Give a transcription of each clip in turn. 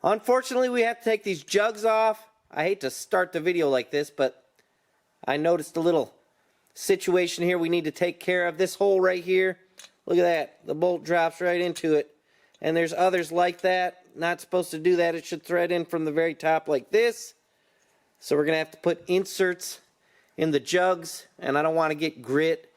Unfortunately, we have to take these jugs off. I hate to start the video like this, but I noticed a little situation here we need to take care of. This hole right here, look at that. The bolt drops right into it. And there's others like that. Not supposed to do that. It should thread in from the very top like this. So we're going to have to put inserts in the jugs, and I don't want to get grit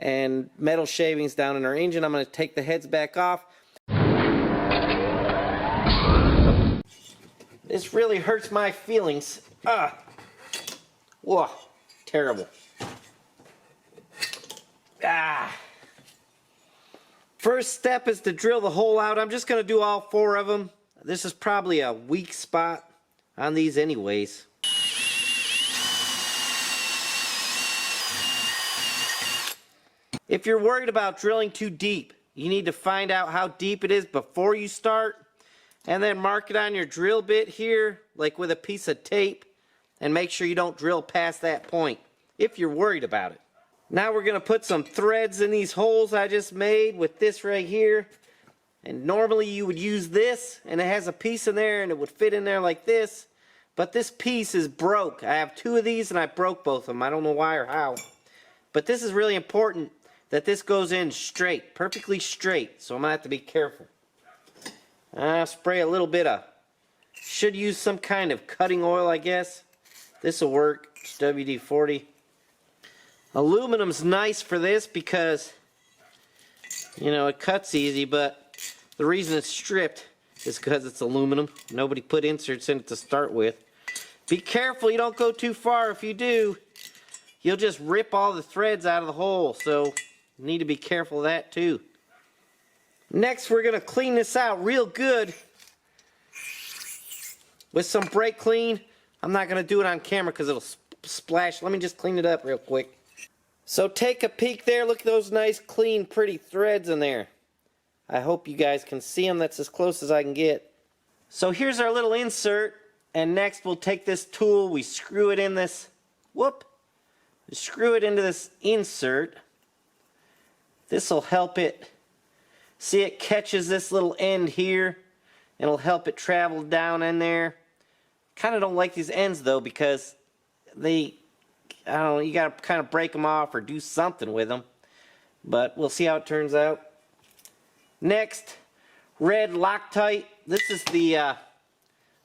and metal shavings down in our engine. I'm going to take the heads back off. This really hurts my feelings. Whoa, terrible. First step is to drill the hole out. I'm just going to do all 4 of them. This is probably a weak spot on these anyways. If you're worried about drilling too deep, you need to find out how deep it is before you start, and then mark it on your drill bit here, like with a piece of tape, and make sure you don't drill past that point, if you're worried about it. Now we're going to put some threads in these holes I just made with this right here. And normally you would use this, and it has a piece in there, and it would fit in there like this. But this piece is broke. I have 2 of these, and I broke both of them. I don't know why or how. But this is really important that this goes in straight, perfectly straight. So I'm going to have to be careful. I'll spray a little bit of, should use some kind of cutting oil, I guess. This will work. It's WD-40. Aluminum's nice for this because, you know, it cuts easy, but the reason it's stripped is because it's aluminum. Nobody put inserts in it to start with. Be careful you don't go too far. If you do, you'll just rip all the threads out of the hole, so you need to be careful of that too. Next, we're going to clean this out real good with some brake clean. I'm not going to do it on camera because it'll splash. Let me just clean it up real quick. So take a peek there. Look at those nice, clean, pretty threads in there. I hope you guys can see them. That's as close as I can get. So here's our little insert. And next we'll take this tool. We screw it in this. Whoop. We screw it into this insert. This will help it. See, it catches this little end here. And it'll help it travel down in there. Kind of don't like these ends though because they, I don't know, you got to kind of break them off or do something with them. But we'll see how it turns out. Next, red Loctite. This is the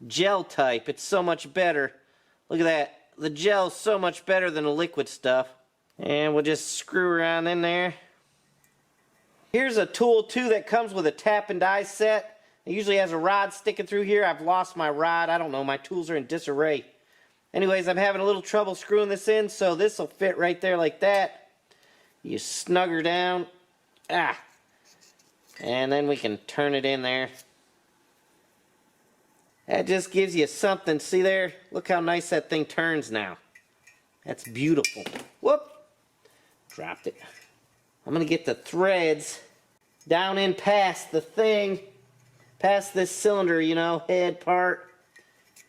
gel type. It's so much better. Look at that. The gel is so much better than the liquid stuff. And we'll just screw around in there. Here's a tool too that comes with a tap and die set. It usually has a rod sticking through here. I've lost my rod. I don't know. My tools are in disarray. Anyways, I'm having a little trouble screwing this in, so this will fit right there like that. You snug her down. And then we can turn it in there. That just gives you something. See there? Look how nice that thing turns now. That's beautiful. Whoop! Dropped it. I'm going to get the threads down in past the thing, past this cylinder, you know, head part.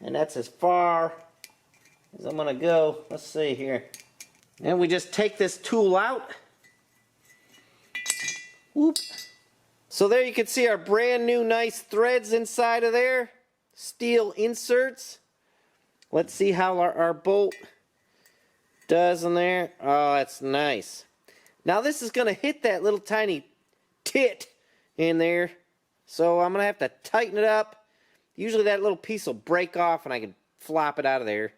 And that's as far as I'm going to go. Let's see here. And we just take this tool out. Whoop. So there you can see our brand new nice threads inside of there. Steel inserts. Let's see how our bolt does in there. Oh, that's nice. Now this is going to hit that little tiny tit in there. So I'm going to have to tighten it up. Usually that little piece will break off and I can flop it out of there.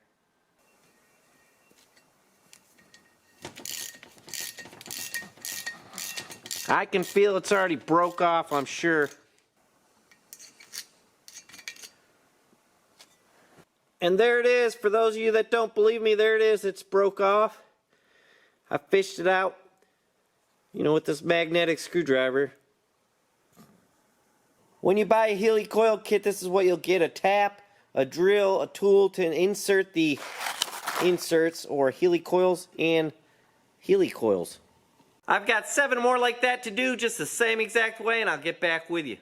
I can feel it's already broke off, I'm sure. And there it is. For those of you that don't believe me, there it is. It's broke off. I fished it out, you know, with this magnetic screwdriver. When you buy a Healy coil kit, this is what you'll get: a tap, a drill, a tool to insert the inserts or Healy coils and Healy coils. I've got 7 more like that to do, just the same exact way, and I'll get back with you.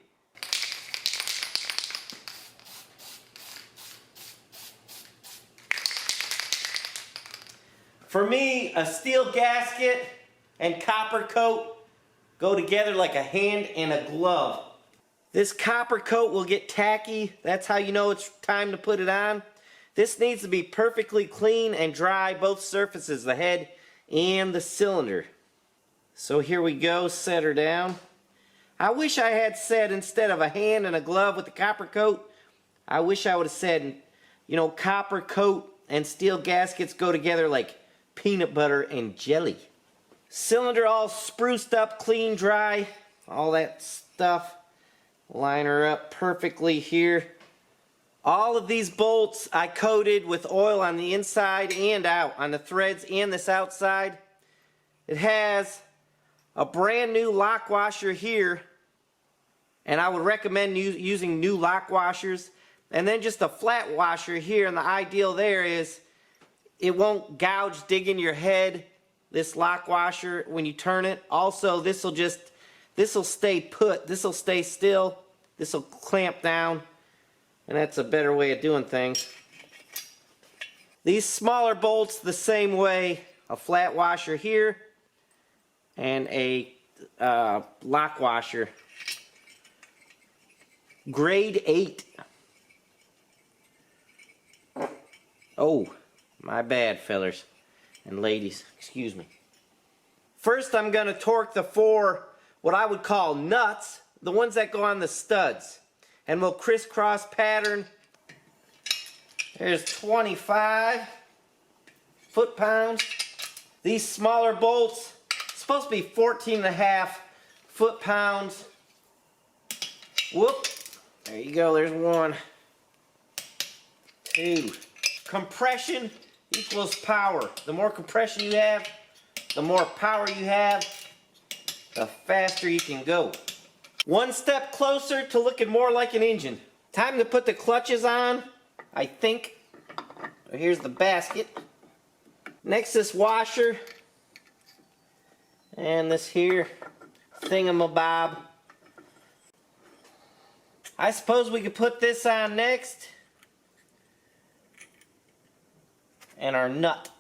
For me, a steel gasket and copper coat go together like a hand and a glove. This copper coat will get tacky. That's how you know it's time to put it on. This needs to be perfectly clean and dry, both surfaces, the head and the cylinder. So here we go, set her down. I wish I had said, instead of a hand and a glove with the copper coat, I wish I would have said, you know, copper coat and steel gaskets go together like peanut butter and jelly. Cylinder all spruced up, clean, dry, all that stuff. Line her up perfectly here. All of these bolts I coated with oil on the inside and out, on the threads and this outside. It has a brand new lock washer here, and I would recommend using new lock washers. And then just a flat washer here, and the ideal there is it won't gouge, dig in your head, this lock washer, when you turn it. Also, this will stay put, this will stay still, this will clamp down, and that's a better way of doing things. These smaller bolts the same way, a flat washer here and a lock washer. Grade 8. Oh, my bad, fellers and ladies, excuse me. First, I'm going to torque the 4, what I would call nuts, the ones that go on the studs. And we'll crisscross pattern. There's 25 foot-pounds. These smaller bolts, supposed to be 14.5 foot-pounds. Whoop. There you go, there's 1, 2. Compression equals power. The more compression you have, the more power you have, the faster you can go. One step closer to looking more like an engine. Time to put the clutches on, I think. Here's the basket. Next, this washer. And this here thingamabob. I suppose we could put this on next. And our nut.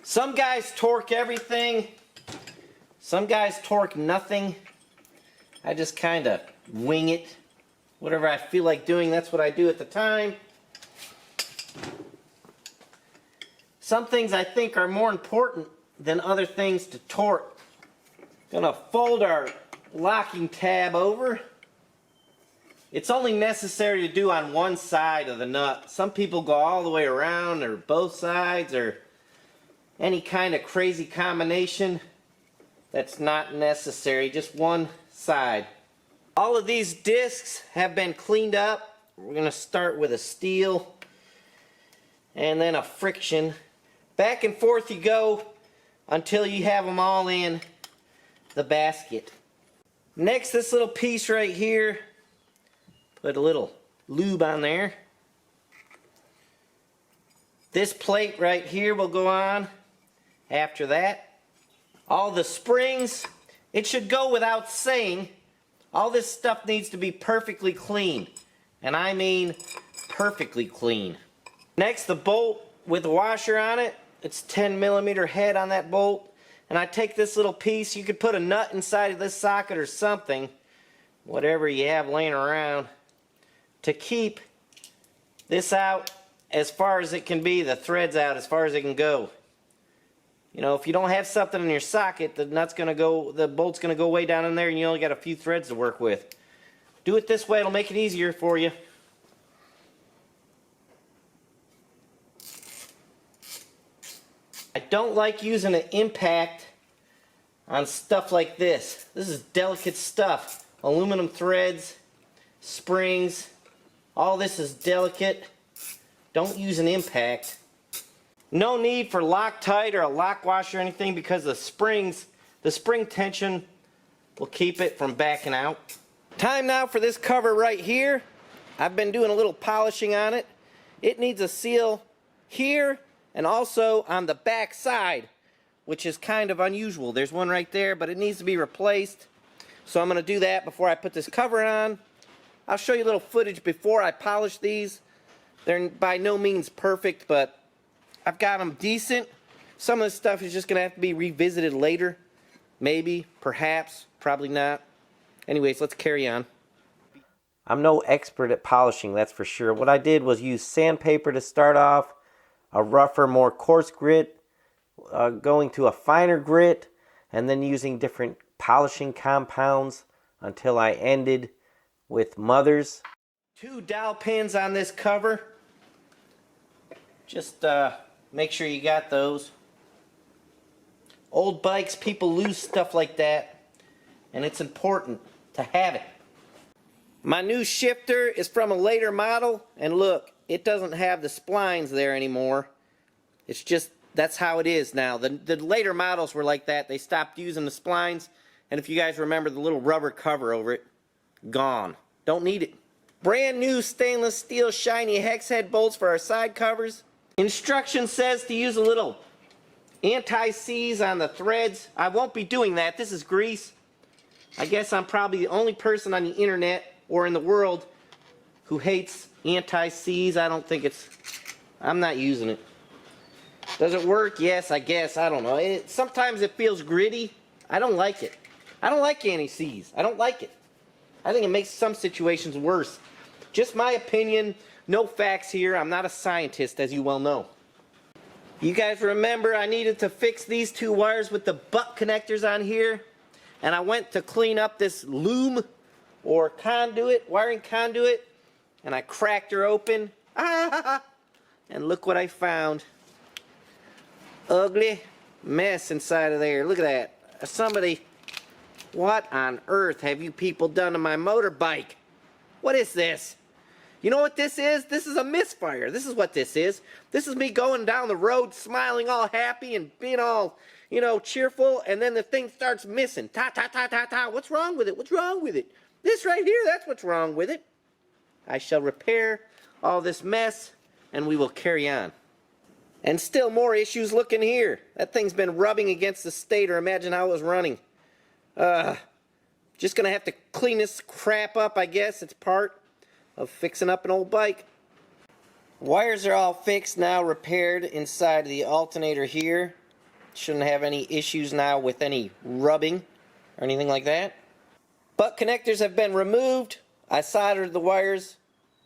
Some guys torque everything. Some guys torque nothing. I just kind of wing it. Whatever I feel like doing, that's what I do at the time. Some things I think are more important than other things to torque. Gonna fold our locking tab over. It's only necessary to do on one side of the nut. Some people go all the way around, or both sides, or any kind of crazy combination. That's not necessary, just one side. All of these discs have been cleaned up. We're going to start with a steel and then a friction. Back and forth you go until you have them all in the basket. Next, this little piece right here, put a little lube on there. This plate right here will go on after that. All the springs, it should go without saying, all this stuff needs to be perfectly clean. And I mean perfectly clean. Next, the bolt with the washer on it. It's 10mm head on that bolt. And I take this little piece, you could put a nut inside of this socket or something, whatever you have laying around, to keep this out as far as it can be, the threads out as far as it can go. You know, if you don't have something in your socket, the bolt's gonna go way down in there and you only got a few threads to work with. Do it this way, it'll make it easier for you. I don't like using an impact on stuff like this. This is delicate stuff. Aluminum threads, springs, all this is delicate. Don't use an impact. No need for Loctite or a lock washer or anything, because the spring tension will keep it from backing out. Time now for this cover right here. I've been doing a little polishing on it. It needs a seal here and also on the back side, which is kind of unusual. There's one right there, but it needs to be replaced. So I'm going to do that before I put this cover on. I'll show you a little footage before I polish these. They're by no means perfect, but I've got them decent. Some of this stuff is just going to have to be revisited later. Maybe, perhaps, probably not. Anyways, let's carry on. I'm no expert at polishing, that's for sure. What I did was use sandpaper to start off, a rougher, more coarse grit, going to a finer grit, and then using different polishing compounds until I ended with mothers. 2 dowel pins on this cover. Just make sure you got those. Old bikes, people lose stuff like that, and it's important to have it. My new shifter is from a later model, and look, it doesn't have the splines there anymore. It's just, that's how it is now. The later models were like that. They stopped using the splines, and if you guys remember the little rubber cover over it, gone. Don't need it. Brand new stainless steel shiny hex head bolts for our side covers. Instruction says to use a little anti-seize on the threads. I won't be doing that. This is grease. I guess I'm probably the only person on the internet or in the world who hates anti-seize. I'm not using it. Does it work? Yes, I guess. I don't know. Sometimes it feels gritty. I don't like it. I don't like anti-seize. I don't like it. I think it makes some situations worse. Just my opinion. No facts here. I'm not a scientist, as you well know. You guys remember I needed to fix these 2 wires with the butt connectors on here, and I went to clean up this loom or conduit, wiring conduit, and I cracked her open. And look what I found. Ugly mess inside of there. Look at that. Somebody, what on earth have you people done to my motorbike? What is this? You know what this is? This is a misfire. This is what this is. This is me going down the road smiling all happy and being all, cheerful, and then the thing starts missing. Ta, ta, ta, ta, ta. What's wrong with it? What's wrong with it? This right here, that's what's wrong with it. I shall repair all this mess, and we will carry on. And still more issues looking here. That thing's been rubbing against the stator. Imagine how it was running. Just gonna have to clean this crap up, I guess. It's part of fixing up an old bike. Wires are all fixed now, repaired inside the alternator here. Shouldn't have any issues now with any rubbing or anything like that. Butt connectors have been removed. I soldered the wires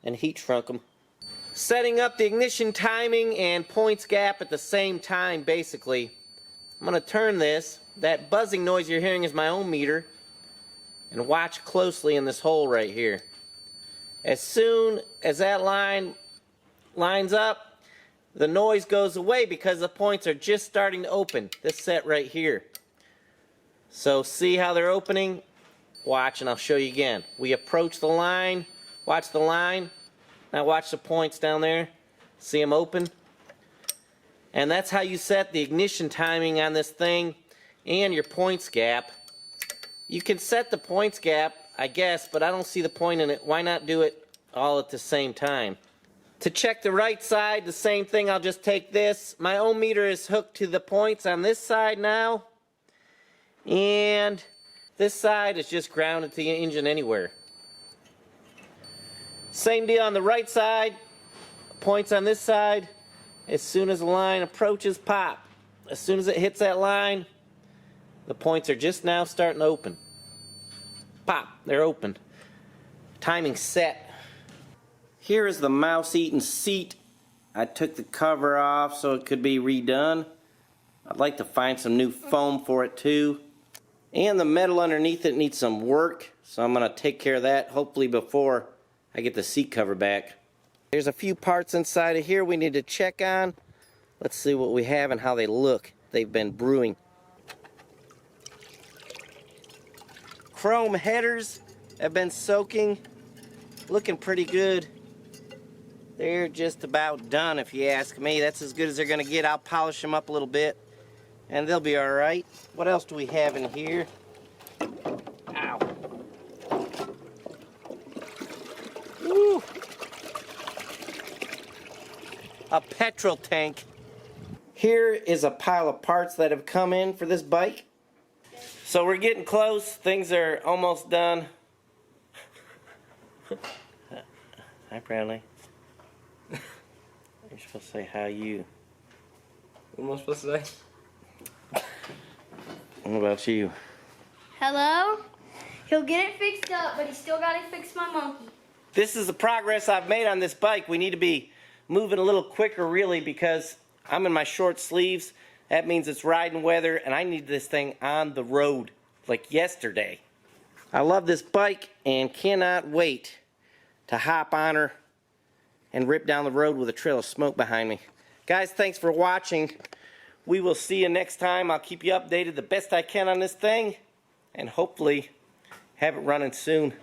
and heat shrunk them. Setting up the ignition timing and points gap at the same time, basically. I'm going to turn this. That buzzing noise you're hearing is my own meter. And watch closely in this hole right here. As soon as that line lines up, the noise goes away because the points are just starting to open. This set right here. So see how they're opening? Watch, and I'll show you again. We approach the line. Watch the line. Now watch the points down there. See them open? And that's how you set the ignition timing on this thing and your points gap. You can set the points gap, I guess, but I don't see the point in it. Why not do it all at the same time? To check the right side, the same thing. I'll just take this. My ohm meter is hooked to the points on this side now. And this side is just grounded to the engine anywhere. Same deal on the right side. Points on this side. As soon as the line approaches, pop. As soon as it hits that line, the points are just now starting to open. Pop, they're open. Timing set. Here is the mouse-eating seat. I took the cover off so it could be redone. I'd like to find some new foam for it too. And the metal underneath it needs some work, so I'm going to take care of that hopefully before I get the seat cover back. There's a few parts inside of here we need to check on. Let's see what we have and how they look. They've been brewing. Chrome headers have been soaking, looking pretty good. They're just about done if you ask me. That's as good as they're going to get. I'll polish them up a little bit and they'll be alright. What else do we have in here? Ow. Woo. A petrol tank. Here is a pile of parts that have come in for this bike. So we're getting close. Things are almost done. Hi, Bradley. You're supposed to say how you. What am I supposed to say? What about you? Hello? He'll get it fixed up, but he's still got to fix my monkey. This is the progress I've made on this bike. We need to be moving a little quicker, really, because I'm in my short sleeves. That means it's riding weather, and I need this thing on the road, like yesterday. I love this bike and cannot wait to hop on her and rip down the road with a trail of smoke behind me. Guys, thanks for watching. We will see you next time. I'll keep you updated the best I can on this thing, and hopefully have it running soon.